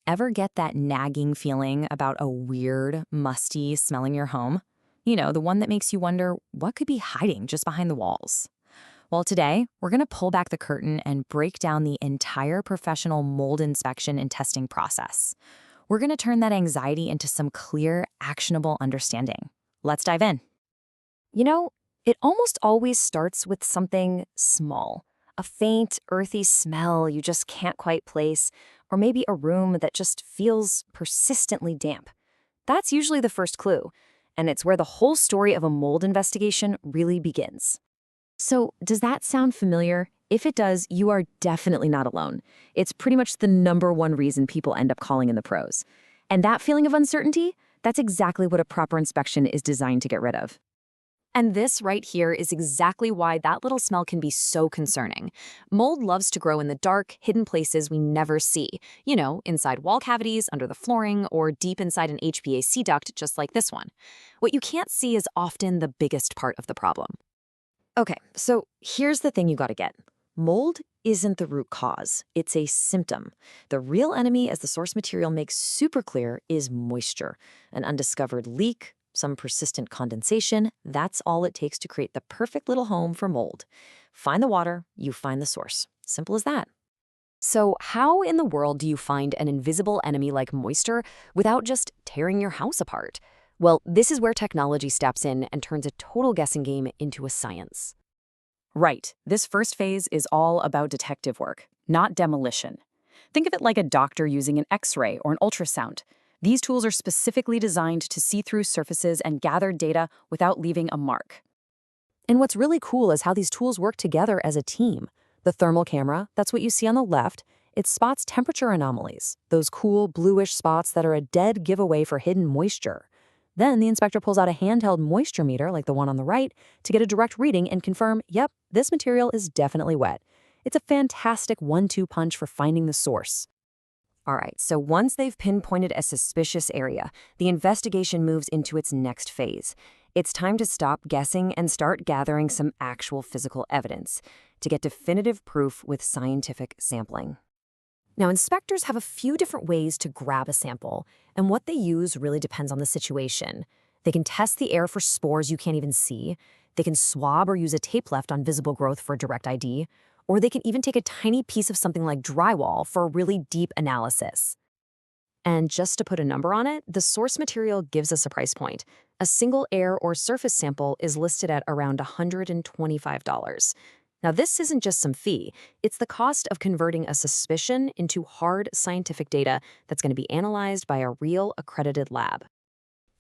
Ever get that nagging feeling about a weird, musty smell in your home? You know, the one that makes you wonder what could be hiding just behind the walls. Well, today, we're going to pull back the curtain and break down the entire professional mold inspection and testing process. We're going to turn that anxiety into some clear, actionable understanding. Let's dive in. You know, it almost always starts with something small. A faint, earthy smell you just can't quite place, or maybe a room that just feels persistently damp. That's usually the first clue, and it's where the whole story of a mold investigation really begins. So, does that sound familiar? If it does, you are definitely not alone. It's pretty much the #1 reason people end up calling in the pros. And that feeling of uncertainty, that's exactly what a proper inspection is designed to get rid of. And this right here is exactly why that little smell can be so concerning. Mold loves to grow in the dark, hidden places we never see. You know, inside wall cavities, under the flooring, or deep inside an HVAC duct just like this one. What you can't see is often the biggest part of the problem. Okay, so here's the thing you gotta get. Mold isn't the root cause, it's a symptom. The real enemy, as the source material makes super clear, is moisture. An undiscovered leak, some persistent condensation, that's all it takes to create the perfect little home for mold. Find the water, you find the source. Simple as that. So how in the world do you find an invisible enemy like moisture without just tearing your house apart? Well, this is where technology steps in and turns a total guessing game into a science. Right, this first phase is all about detective work, not demolition. Think of it like a doctor using an X-ray or an ultrasound. These tools are specifically designed to see through surfaces and gather data without leaving a mark. And what's really cool is how these tools work together as a team. The thermal camera, that's what you see on the left, it spots temperature anomalies, those cool bluish spots that are a dead giveaway for hidden moisture. Then the inspector pulls out a handheld moisture meter, like the one on the right, to get a direct reading and confirm, yep, this material is definitely wet. It's a fantastic 1-2 punch for finding the source. All right, so once they've pinpointed a suspicious area, the investigation moves into its next phase. It's time to stop guessing and start gathering some actual physical evidence to get definitive proof with scientific sampling. Now, inspectors have a few different ways to grab a sample, and what they use really depends on the situation. They can test the air for spores you can't even see, they can swab or use a tape left on visible growth for direct ID, or they can even take a tiny piece of something like drywall for a really deep analysis. And just to put a number on it, the source material gives us a price point. A single air or surface sample is listed at around $125. Now, this isn't just some fee. It's the cost of converting a suspicion into hard scientific data that's going to be analyzed by a real accredited lab.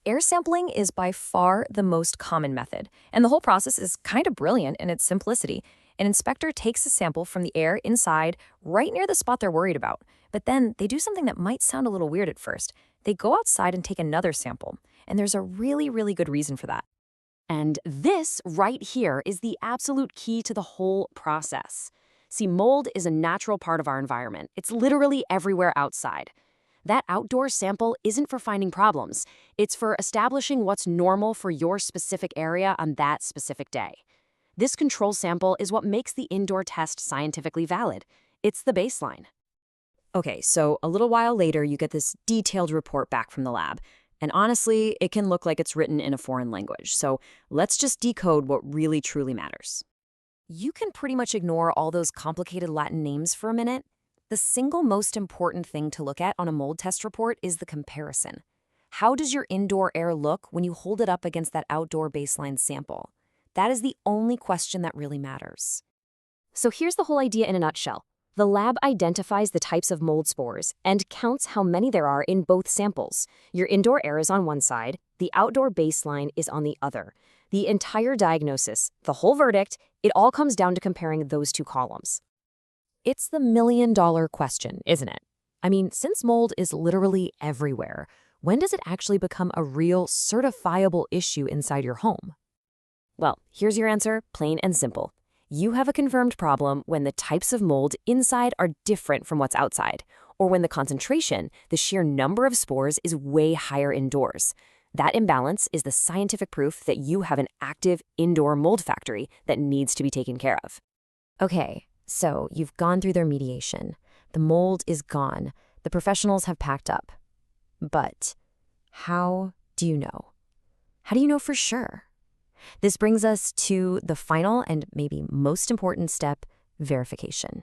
Air sampling is by far the most common method, and the whole process is kind of brilliant in its simplicity. An inspector takes a sample from the air inside, right near the spot they're worried about. But then they do something that might sound a little weird at first. They go outside and take another sample, and there's a really, really good reason for that. And this right here is the absolute key to the whole process. See, mold is a natural part of our environment. It's literally everywhere outside. That outdoor sample isn't for finding problems. It's for establishing what's normal for your specific area on that specific day. This control sample is what makes the indoor test scientifically valid. It's the baseline. Okay, so a little while later, you get this detailed report back from the lab. And honestly, it can look like it's written in a foreign language. So let's just decode what really truly matters. You can pretty much ignore all those complicated Latin names for a minute. The single most important thing to look at on a mold test report is the comparison. How does your indoor air look when you hold it up against that outdoor baseline sample? That is the only question that really matters. So here's the whole idea in a nutshell. The lab identifies the types of mold spores and counts how many there are in both samples. Your indoor air is on one side, the outdoor baseline is on the other. The entire diagnosis, the whole verdict, it all comes down to comparing those two columns. It's the million-dollar question, isn't it? I mean, since mold is literally everywhere, when does it actually become a real certifiable issue inside your home? Well, here's your answer, plain and simple. You have a confirmed problem when the types of mold inside are different from what's outside, or when the concentration, the sheer number of spores, is way higher indoors. That imbalance is the scientific proof that you have an active indoor mold factory that needs to be taken care of. Okay, so you've gone through their mediation. The mold is gone. The professionals have packed up. But how do you know? How do you know for sure? This brings us to the final and maybe most important step, verification.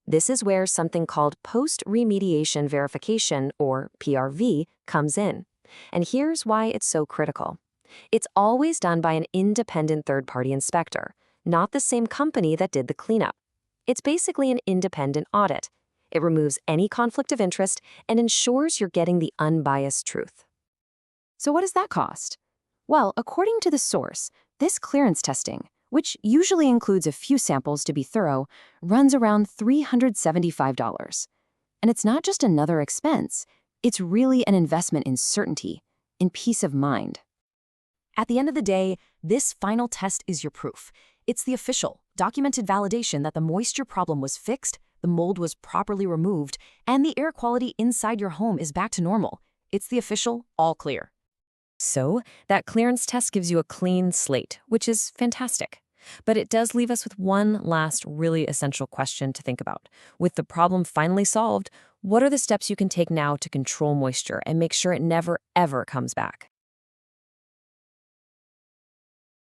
This is where something called post-remediation verification, or PRV, comes in. And here's why it's so critical. It's always done by an independent third-party inspector, not the same company that did the cleanup. It's basically an independent audit. It removes any conflict of interest and ensures you're getting the unbiased truth. So what does that cost? Well, according to the source, this clearance testing, which usually includes a few samples to be thorough, runs around $375. And it's not just another expense, it's really an investment in certainty, in peace of mind. At the end of the day, this final test is your proof. It's the official, documented validation that the moisture problem was fixed, the mold was properly removed, and the air quality inside your home is back to normal. It's the official, all clear. So, that clearance test gives you a clean slate, which is fantastic. But it does leave us with one last really essential question to think about. With the problem finally solved, what are the steps you can take now to control moisture and make sure it never, ever comes back?